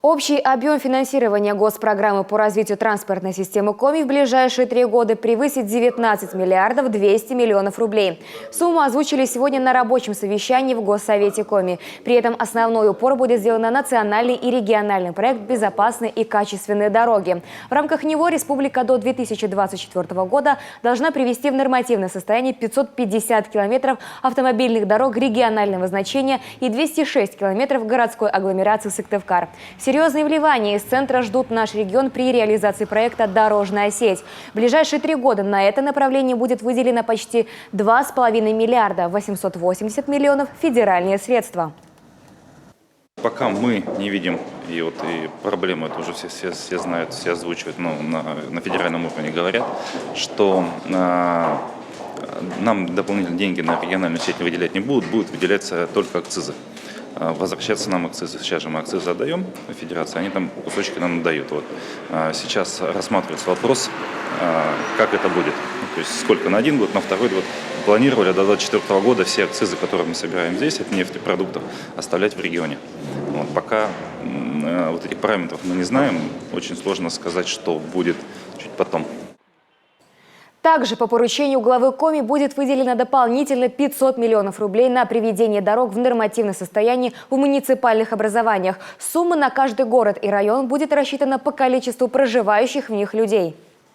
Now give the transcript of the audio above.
Общий объем финансирования госпрограммы по развитию транспортной системы Коми в ближайшие 3 года превысит 19 миллиардов 200 миллионов рублей. Сумму озвучили сегодня на рабочем совещании в Госсовете Коми. При этом основной упор будет сделан на национальный и региональный проект «Безопасные и качественные дороги». В рамках него республика до 2024 года должна привести в нормативное состояние 550 километров автомобильных дорог регионального значения и 206 километров городской агломерации Сыктывкар. Серьезные вливания из центра ждут наш регион при реализации проекта «Дорожная сеть». В ближайшие 3 года на это направление будет выделено почти 2,5 миллиарда 880 миллионов федеральные средства. Пока мы не видим, и проблему это уже все знают, все озвучивают, на федеральном уровне говорят, что нам дополнительные деньги на региональную сеть выделять не будут выделяться только акцизы. Возвращаться нам акцизы. Сейчас же мы акцизы отдаем федерации, они там кусочки нам дают. Сейчас рассматривается вопрос, как это будет. То есть сколько на 1 год, на 2 год. Планировали до 2024 года все акцизы, которые мы собираем здесь, от нефтепродуктов, оставлять в регионе. Пока этих параметров мы не знаем, очень сложно сказать, что будет чуть потом. Также по поручению главы Коми будет выделено дополнительно 500 миллионов рублей на приведение дорог в нормативное состояние в муниципальных образованиях. Сумма на каждый город и район будет рассчитана по количеству проживающих в них людей.